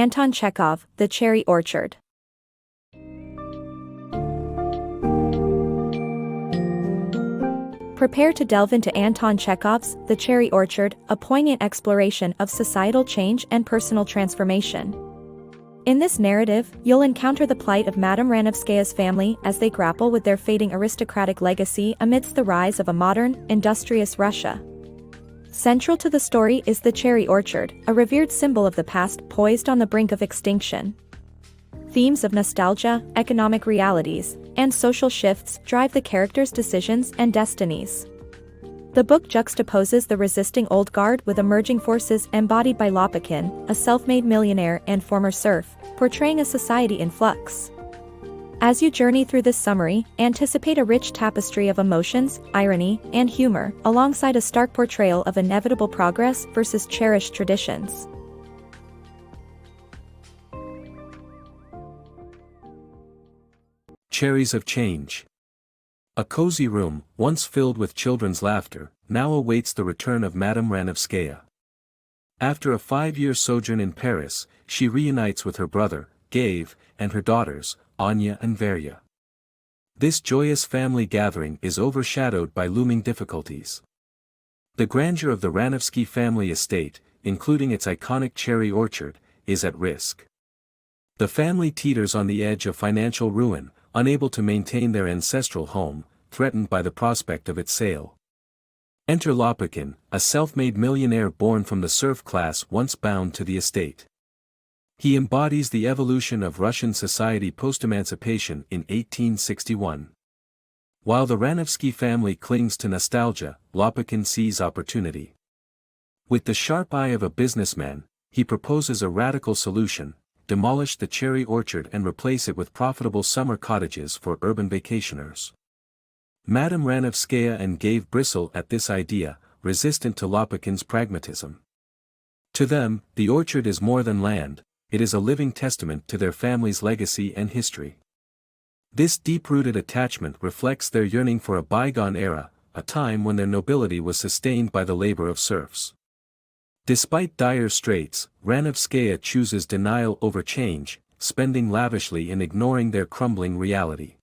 Anton Chekhov, The Cherry Orchard. Prepare to delve into Anton Chekhov's The Cherry Orchard, a poignant exploration of societal change and personal transformation. In this narrative, you'll encounter the plight of Madame Ranovskaya's family as they grapple with their fading aristocratic legacy amidst the rise of a modern, industrious Russia. Central to the story is the cherry orchard, a revered symbol of the past poised on the brink of extinction. Themes of nostalgia, economic realities, and social shifts drive the characters' decisions and destinies. The book juxtaposes the resisting old guard with emerging forces embodied by Lopukhin, a self-made millionaire and former serf, portraying a society in flux. As you journey through this summary, anticipate a rich tapestry of emotions, irony, and humor, alongside a stark portrayal of inevitable progress versus cherished traditions. Cherries of Change. A cozy room, once filled with children's laughter, now awaits the return of Madame Ranovskaya. After a 5-year sojourn in Paris, she reunites with her brother, Gayev, and her daughters, Anya and Verya. This joyous family gathering is overshadowed by looming difficulties. The grandeur of the Ranovsky family estate, including its iconic cherry orchard, is at risk. The family teeters on the edge of financial ruin, unable to maintain their ancestral home, threatened by the prospect of its sale. Enter Lopukhin, a self-made millionaire born from the serf class once bound to the estate. He embodies the evolution of Russian society post-emancipation in 1861. While the Ranovsky family clings to nostalgia, Lopukhin sees opportunity. With the sharp eye of a businessman, he proposes a radical solution: demolish the cherry orchard and replace it with profitable summer cottages for urban vacationers. Madame Ranovskaya and Gayev bristle at this idea, resistant to Lopukhin's pragmatism. To them, the orchard is more than land, it is a living testament to their family's legacy and history. This deep-rooted attachment reflects their yearning for a bygone era, a time when their nobility was sustained by the labor of serfs. Despite dire straits, Ranovskaya chooses denial over change, spending lavishly and ignoring their crumbling reality.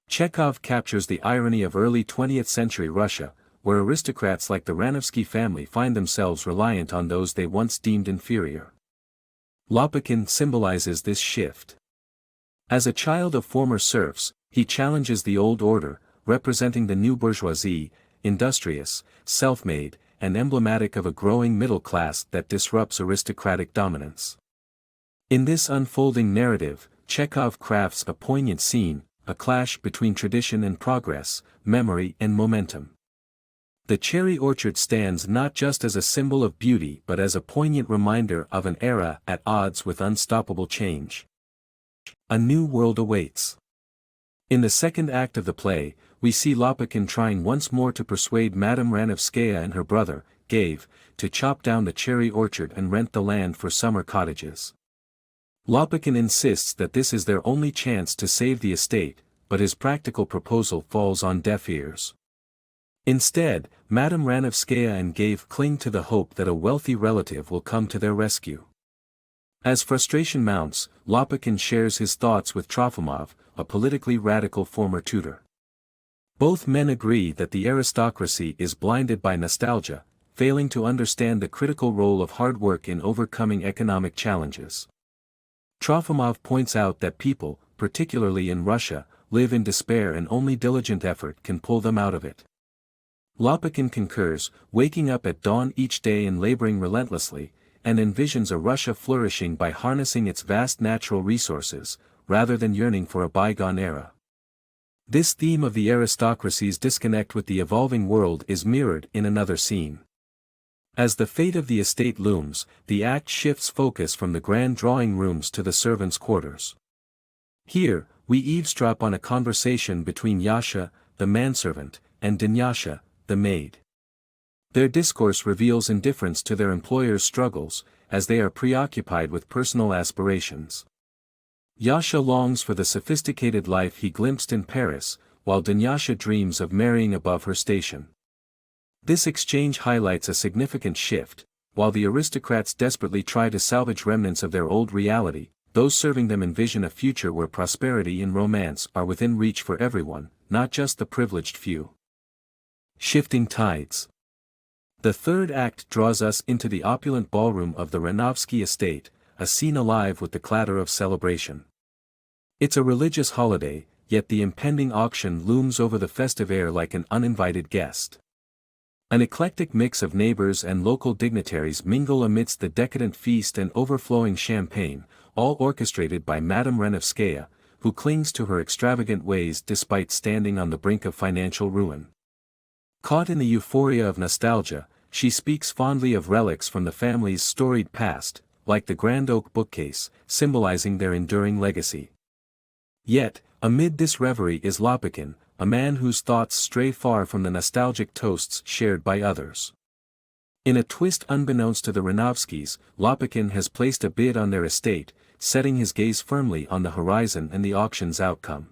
Chekhov captures the irony of early 20th century Russia, where aristocrats like the Ranovsky family find themselves reliant on those they once deemed inferior. Lopukhin symbolizes this shift. As a child of former serfs, he challenges the old order, representing the new bourgeoisie, industrious, self-made, and emblematic of a growing middle class that disrupts aristocratic dominance. In this unfolding narrative, Chekhov crafts a poignant scene, a clash between tradition and progress, memory and momentum. The cherry orchard stands not just as a symbol of beauty but as a poignant reminder of an era at odds with unstoppable change. A new world awaits. In the second act of the play, we see Lopukhin trying once more to persuade Madame Ranovskaya and her brother, Gayev, to chop down the cherry orchard and rent the land for summer cottages. Lopukhin insists that this is their only chance to save the estate, but his practical proposal falls on deaf ears. Instead, Madame Ranovskaya and Gayev cling to the hope that a wealthy relative will come to their rescue. As frustration mounts, Lopukhin shares his thoughts with Trofimov, a politically radical former tutor. Both men agree that the aristocracy is blinded by nostalgia, failing to understand the critical role of hard work in overcoming economic challenges. Trofimov points out that people, particularly in Russia, live in despair and only diligent effort can pull them out of it. Lopukhin concurs, waking up at dawn each day and laboring relentlessly, and envisions a Russia flourishing by harnessing its vast natural resources, rather than yearning for a bygone era. This theme of the aristocracy's disconnect with the evolving world is mirrored in another scene. As the fate of the estate looms, the act shifts focus from the grand drawing rooms to the servants' quarters. Here, we eavesdrop on a conversation between Yasha, the manservant, and Dunyasha, the maid. Their discourse reveals indifference to their employer's struggles, as they are preoccupied with personal aspirations. Yasha longs for the sophisticated life he glimpsed in Paris, while Dunyasha dreams of marrying above her station. This exchange highlights a significant shift. while the aristocrats desperately try to salvage remnants of their old reality, those serving them envision a future where prosperity and romance are within reach for everyone, not just the privileged few. Shifting tides. The third act draws us into the opulent ballroom of the Ranovsky estate, a scene alive with the clatter of celebration. It's a religious holiday, yet the impending auction looms over the festive air like an uninvited guest. An eclectic mix of neighbors and local dignitaries mingle amidst the decadent feast and overflowing champagne, all orchestrated by Madame Ranovskaya, who clings to her extravagant ways despite standing on the brink of financial ruin. Caught in the euphoria of nostalgia, she speaks fondly of relics from the family's storied past, like the grand oak bookcase, symbolizing their enduring legacy. Yet, amid this reverie is Lopakin, a man whose thoughts stray far from the nostalgic toasts shared by others. In a twist unbeknownst to the Ranovskys, Lopakin has placed a bid on their estate, setting his gaze firmly on the horizon and the auction's outcome.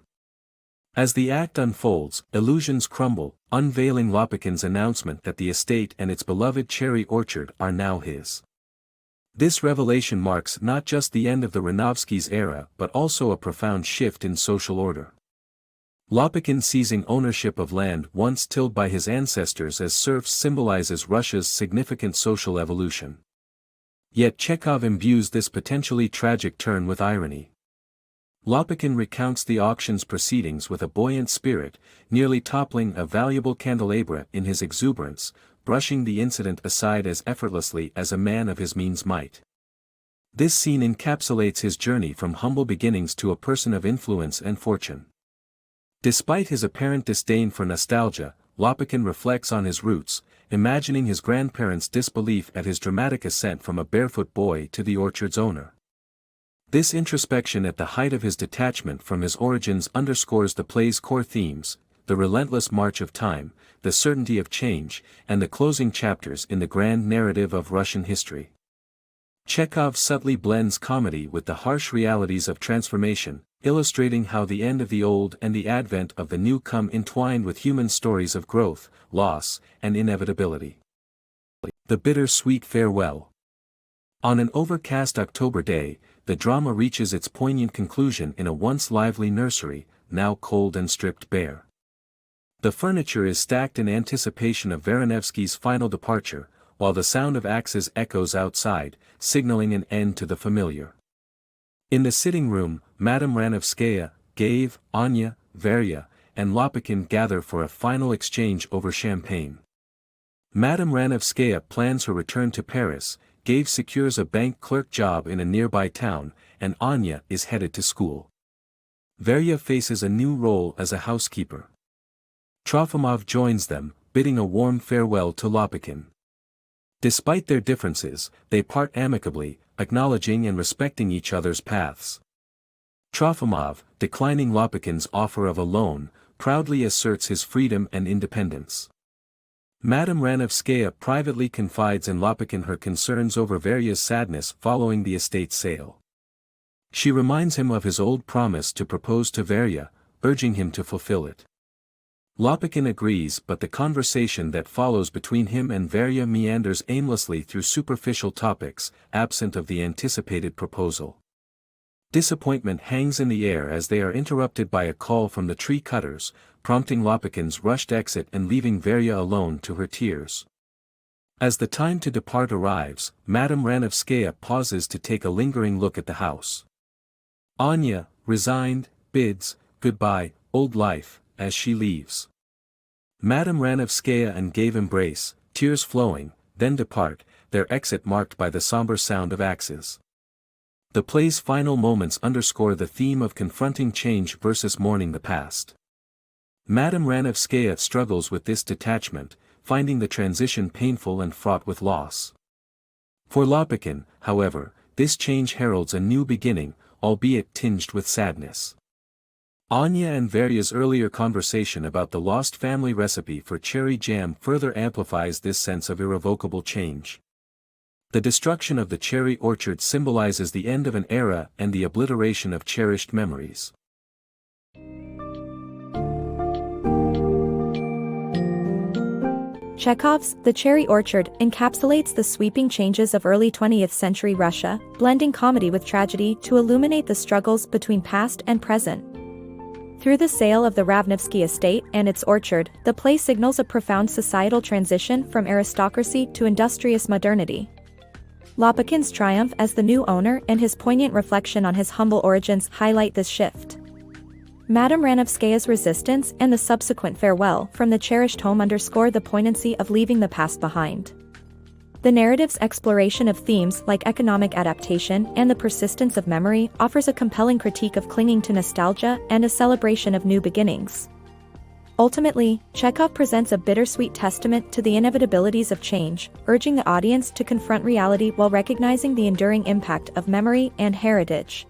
As the act unfolds, illusions crumble, unveiling Lopakin's announcement that the estate and its beloved cherry orchard are now his. This revelation marks not just the end of the Ranovskys' era but also a profound shift in social order. Lopakin seizing ownership of land once tilled by his ancestors as serfs symbolizes Russia's significant social evolution. Yet Chekhov imbues this potentially tragic turn with irony. Lopakin recounts the auction's proceedings with a buoyant spirit, nearly toppling a valuable candelabra in his exuberance, brushing the incident aside as effortlessly as a man of his means might. This scene encapsulates his journey from humble beginnings to a person of influence and fortune. Despite his apparent disdain for nostalgia, Lopakin reflects on his roots, imagining his grandparents' disbelief at his dramatic ascent from a barefoot boy to the orchard's owner. This introspection at the height of his detachment from his origins underscores the play's core themes: the relentless march of time, the certainty of change, and the closing chapters in the grand narrative of Russian history. Chekhov subtly blends comedy with the harsh realities of transformation, illustrating how the end of the old and the advent of the new come entwined with human stories of growth, loss, and inevitability. The bittersweet farewell. On an overcast October day, the drama reaches its poignant conclusion in a once lively nursery, now cold and stripped bare. The furniture is stacked in anticipation of Varanevsky's final departure, while the sound of axes echoes outside, signaling an end to the familiar. In the sitting room, Madame Ranovskaya, Gayev, Anya, Varya, and Lopakin gather for a final exchange over champagne. Madame Ranovskaya plans her return to Paris, Gayev secures a bank clerk job in a nearby town, and Anya is headed to school. Varya faces a new role as a housekeeper. Trofimov joins them, bidding a warm farewell to Lopakin. Despite their differences, they part amicably, acknowledging and respecting each other's paths. Trofimov, declining Lopakin's offer of a loan, proudly asserts his freedom and independence. Madame Ranovskaya privately confides in Lopakin her concerns over Varya's sadness following the estate's sale. She reminds him of his old promise to propose to Varya, urging him to fulfill it. Lopakin agrees, but the conversation that follows between him and Varya meanders aimlessly through superficial topics, absent of the anticipated proposal. Disappointment hangs in the air as they are interrupted by a call from the tree cutters, prompting Lopakin's rushed exit and leaving Varya alone to her tears. As the time to depart arrives, Madame Ranovskaya pauses to take a lingering look at the house. Anya, resigned, bids, "Goodbye, old life," as she leaves. Madame Ranovskaya and Gayev embrace, tears flowing, then depart, their exit marked by the somber sound of axes. The play's final moments underscore the theme of confronting change versus mourning the past. Madame Ranovskaya struggles with this detachment, finding the transition painful and fraught with loss. For Lopakin, however, this change heralds a new beginning, albeit tinged with sadness. Anya and Varya's earlier conversation about the lost family recipe for cherry jam further amplifies this sense of irrevocable change. The destruction of the cherry orchard symbolizes the end of an era and the obliteration of cherished memories. Chekhov's The Cherry Orchard encapsulates the sweeping changes of early 20th century Russia, blending comedy with tragedy to illuminate the struggles between past and present. Through the sale of the Ravnevsky estate and its orchard, the play signals a profound societal transition from aristocracy to industrious modernity. Lopakin's triumph as the new owner and his poignant reflection on his humble origins highlight this shift. Madame Ranovskaya's resistance and the subsequent farewell from the cherished home underscore the poignancy of leaving the past behind. The narrative's exploration of themes like economic adaptation and the persistence of memory offers a compelling critique of clinging to nostalgia and a celebration of new beginnings. Ultimately, Chekhov presents a bittersweet testament to the inevitabilities of change, urging the audience to confront reality while recognizing the enduring impact of memory and heritage.